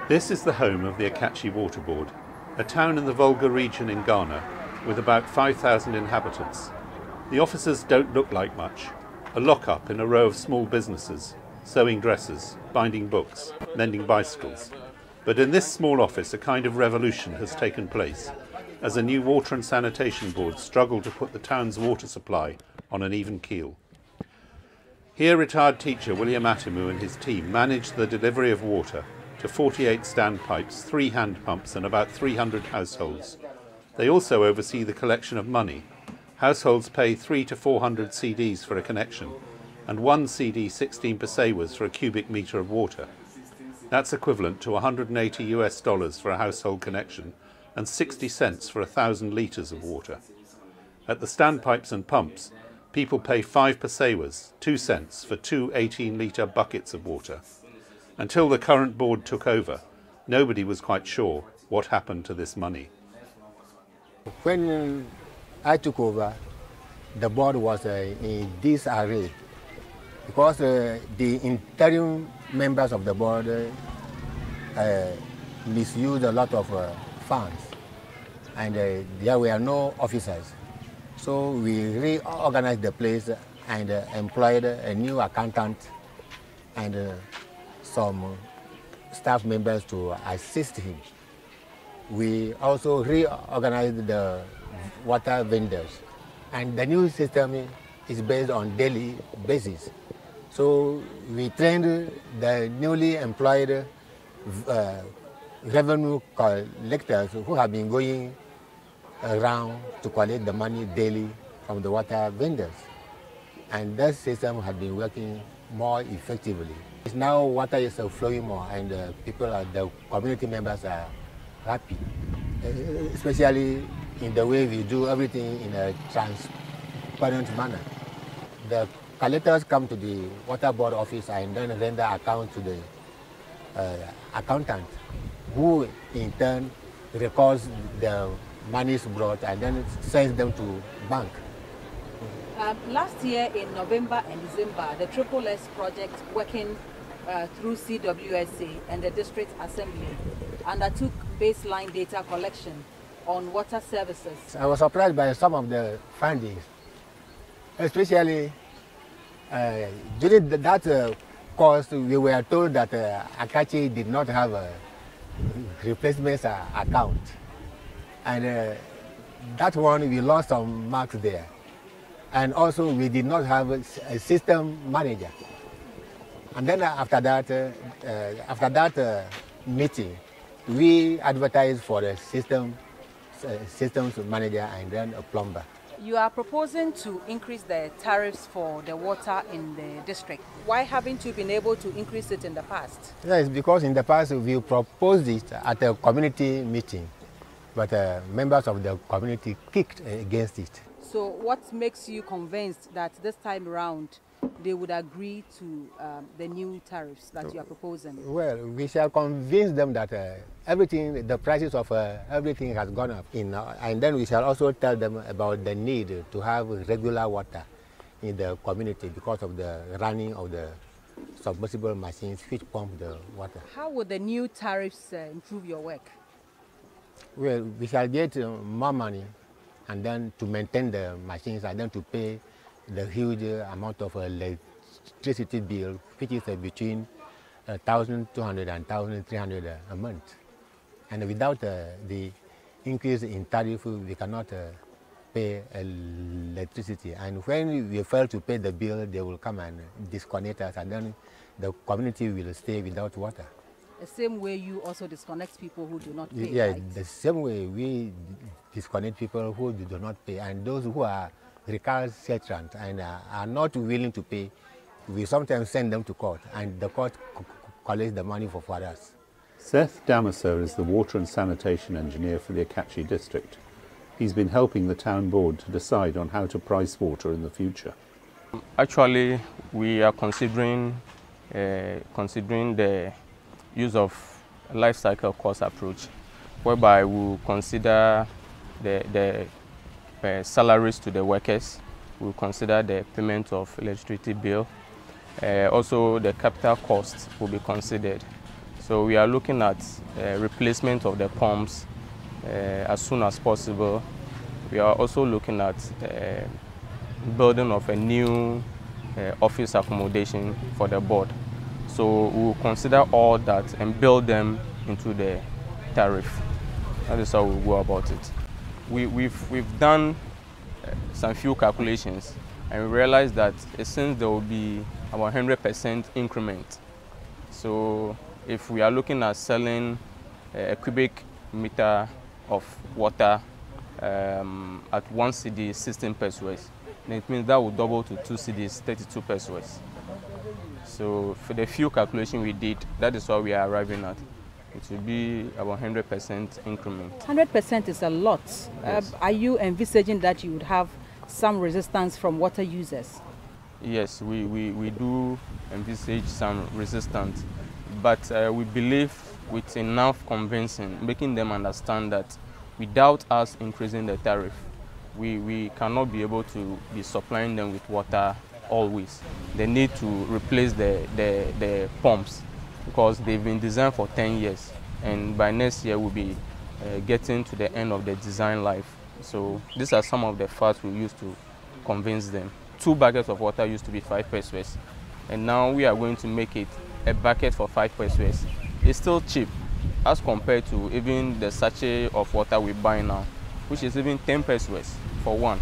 This is the home of the Akatsi Water Board, a town in the Volga Region in Ghana with about 5,000 inhabitants. The offices don't look like much. A lock-up in a row of small businesses, sewing dresses, binding books, mending bicycles. But in this small office a kind of revolution has taken place as a new Water and Sanitation Board struggle to put the town's water supply on an even keel. Here retired teacher William Atimu and his team manage the delivery of water to 48 standpipes, 3 hand pumps and about 300 households. They also oversee the collection of money. Households pay 300 to 400 CDs for a connection and 1 CD 16 pesewas for a cubic metre of water. That's equivalent to $180 for a household connection and 60 cents for 1,000 litres of water. At the standpipes and pumps, people pay 5 pesewas, 2 cents, for 2 18-litre buckets of water. Until the current board took over, nobody was quite sure what happened to this money. When I took over, the board was in disarray because the interim members of the board misused a lot of funds and there were no officers. So we reorganized the place and employed a new accountant and some staff members to assist him. We also reorganized the water vendors, and the new system is based on daily basis. So we trained the newly employed revenue collectors who have been going around to collect the money daily from the water vendors. And that system has been working more effectively. Now water is flowing more and the community members are happy, especially in the way we do everything in a transparent manner. The collectors come to the water board office and then render account to the accountant, who in turn records the monies brought and then sends them to bank. Last year in November and December, the Triple S project working through CWSA and the District Assembly undertook baseline data collection on water services. I was surprised by some of the findings, especially during that course we were told that Akatsi did not have a replacement account, and that one we lost some marks there. And also we did not have a system manager. And then after that meeting, we advertised for a systems manager and then a plumber. You are proposing to increase the tariffs for the water in the district. Why haven't you been able to increase it in the past? Yes, because in the past we proposed it at a community meeting, but members of the community kicked against it. So what makes you convinced that this time around they would agree to the new tariffs that you are proposing? Well, we shall convince them that everything, the prices of everything has gone up, and then we shall also tell them about the need to have regular water in the community because of the running of the submersible machines which pump the water. How would the new tariffs improve your work? Well, we shall get more money and then to maintain the machines and then to pay the huge amount of electricity bill, which is between 1,200 and 1,300 a month. And without the increase in tariff, we cannot pay electricity. And when we fail to pay the bill, they will come and disconnect us, and then the community will stay without water. The same way you also disconnect people who do not pay, Yeah, right? The same way we disconnect people who do not pay, and those who are recalcitrant and are not willing to pay, we sometimes send them to court, and the court collects the money for us. Seth Damasah is the Water and Sanitation Engineer for the Akatsi district. He's been helping the town board to decide on how to price water in the future. Actually, we are considering the use of a life cycle cost approach, whereby we will consider the salaries to the workers, we will consider the payment of electricity bill, also the capital costs will be considered. So we are looking at replacement of the pumps as soon as possible. We are also looking at building of a new office accommodation for the board. So we will consider all that and build them into the tariff. That is how we go about it. We've done some few calculations, and we realized that since there will be about 100% increment, so if we are looking at selling a cubic meter of water at 1 cedi 16 pesos, then it means that will double to 2 cedis 32 pesos. So for the few calculation we did, that is what we are arriving at. It will be about 100% increment. 100% is a lot. Yes. Are you envisaging that you would have some resistance from water users? Yes, we do envisage some resistance, but we believe with enough convincing, making them understand that without us increasing the tariff, we cannot be able to be supplying them with water always. They need to replace the pumps because they've been designed for 10 years, and by next year we'll be getting to the end of the design life. So these are some of the facts we used to convince them. 2 buckets of water used to be 5 pesos, and now we are going to make it a bucket for 5 pesos. It's still cheap as compared to even the sachet of water we buy now, which is even 10 pesos for one.